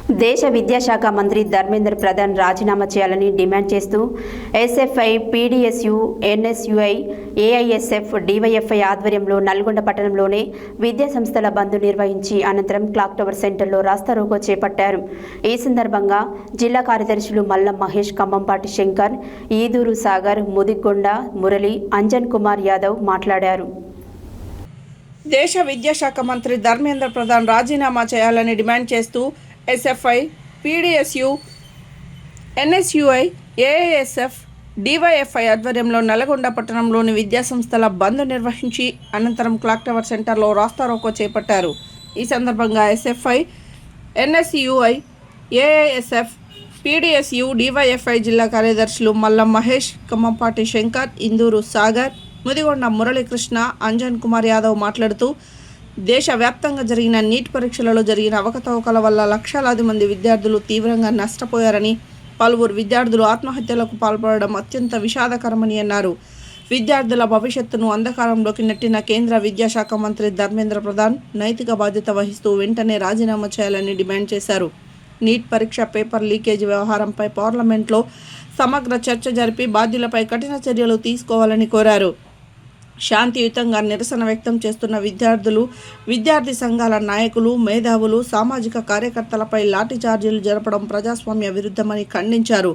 దేశ విద్యాశాఖ మంత్రి ధర్మేంద్ర ప్రధాన్ రాజీనామా చేయాలని డిమాండ్ చేస్తూ SFI, PDSU, NSUI, AISF, DYFI ఆధ్వర్యంలో నల్గొండ పట్టణంలోనే విద్యాసంస్థల బంద్ నిర్వహించి అనంతరం క్లాక్ టవర్ సెంటర్లో రాస్తారోకో చేపట్టారు. ఈ సందర్భంగా జిల్లా కార్యదర్శులు మల్లం మహేష్, ఖమ్మంపాటి శంకర్, ఈదూరు సాగర్, ముదిగొండ మురళి, అంజన్ కుమార్ యాదవ్ మాట్లాడారు. దేశ విద్యాశాఖ మంత్రి ధర్మేంద్ర ప్రధాన్ రాజీనామా చేయాలని డిమాండ్ చేస్తూ SFI, PDSU, NSUI, AISF, DYFI ఆధ్వర్యంలో నల్గొండ పట్టణంలోని విద్యాసంస్థల బంద్ నిర్వహించి అనంతరం క్లాక్ టవర్ సెంటర్లో రాస్తారోకో చేపట్టారు. ఈ సందర్భంగా SFI, NSUI, AISF, PDSU, DYFI జిల్లా కార్యదర్శులు మల్లం మహేష్, ఖమ్మంపాటి శంకర్, ఇందూరు సాగర్, ముదిగొండ మురళీకృష్ణ, అంజన్ కుమార్ యాదవ్ మాట్లాడుతూ దేశవ్యాప్తంగా జరిగిన నీట్ పరీక్షలలో జరిగిన అవకతవకల వల్ల లక్షలాది మంది విద్యార్థులు తీవ్రంగా నష్టపోయారని, పలువురు విద్యార్థులు ఆత్మహత్యలకు పాల్పడడం అత్యంత విషాదకరమని అన్నారు. విద్యార్థుల భవిష్యత్తును అంధకారంలోకి నెట్టిన కేంద్ర విద్యాశాఖ మంత్రి ధర్మేంద్ర ప్రధాన్ నైతిక బాధ్యత వహిస్తూ వెంటనే రాజీనామా చేయాలని డిమాండ్ చేశారు. నీట్ పరీక్ష పేపర్ లీకేజ్ వ్యవహారంపై పార్లమెంట్లో సమగ్ర చర్చ జరిపి బాధ్యులపై కఠిన చర్యలు తీసుకోవాలని కోరారు. శాంతియుతంగా నిరసన వ్యక్తం చేస్తున్న విద్యార్థులు, విద్యార్థి సంఘాల నాయకులు, మేధావులు, సామాజిక కార్యకర్తలపై లాఠీచార్జీలు జరపడం ప్రజాస్వామ్య విరుద్ధమని ఖండించారు.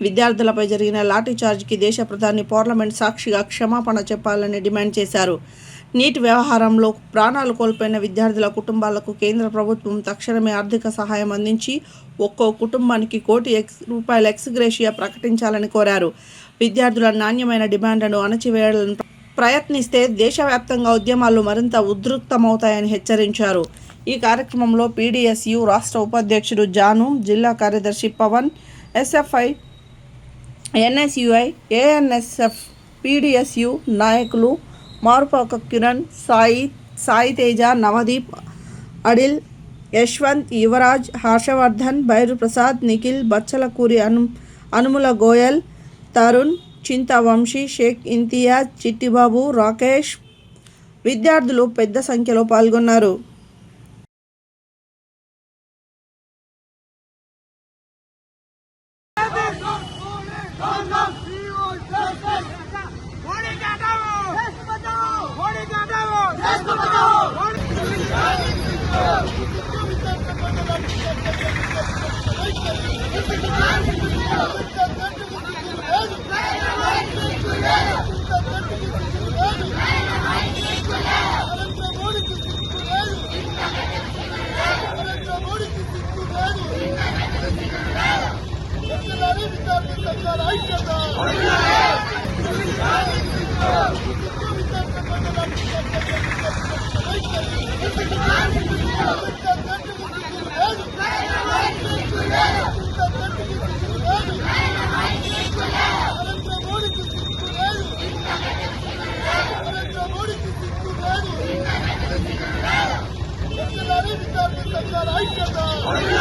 విద్యార్థులపై జరిగిన లాఠీచార్జ్కి దేశ ప్రధాని పార్లమెంట్ సాక్షిగా క్షమాపణ చెప్పాలని డిమాండ్ చేశారు. నీట్ వ్యవహారంలో ప్రాణాలు కోల్పోయిన విద్యార్థుల కుటుంబాలకు కేంద్ర ప్రభుత్వం తక్షణమే ఆర్థిక సహాయం అందించి ఒక్కో కుటుంబానికి ₹1,00,00,000 ఎక్స్గ్రేషియా ప్రకటించాలని కోరారు. విద్యార్థుల నాణ్యమైన డిమాండ్లను అణచివేయాలని ప్రయత్నిస్తే దేశవ్యాప్తంగా ఉద్యమాలు మరింత ఉధృతమవుతాయని హెచ్చరించారు. ఈ కార్యక్రమంలో పీడీఎస్యు రాష్ట్ర ఉపాధ్యక్షుడు జాను, జిల్లా కార్యదర్శి పవన్, ఎస్ఎఫ్ఐ, ఎన్ఎస్యుఐ, ఏఎన్ఎస్ఎఫ్, పీడీఎస్యు నాయకులు మారుపాక కిరణ్, సాయి తేజ, నవదీప్, అడిల్, యశ్వంత్, యువరాజ్, హర్షవర్ధన్, భైరు ప్రసాద్, నిఖిల్, బచ్చలకూరి అనుముల గోయల్, తరుణ్, చింతా వంశీ, షేక్ ఇంతియాజ్, చిట్టిబాబు, రాకేష్ విద్యార్థులు పెద్ద సంఖ్యలో పాల్గొన్నారు. ఐక్యత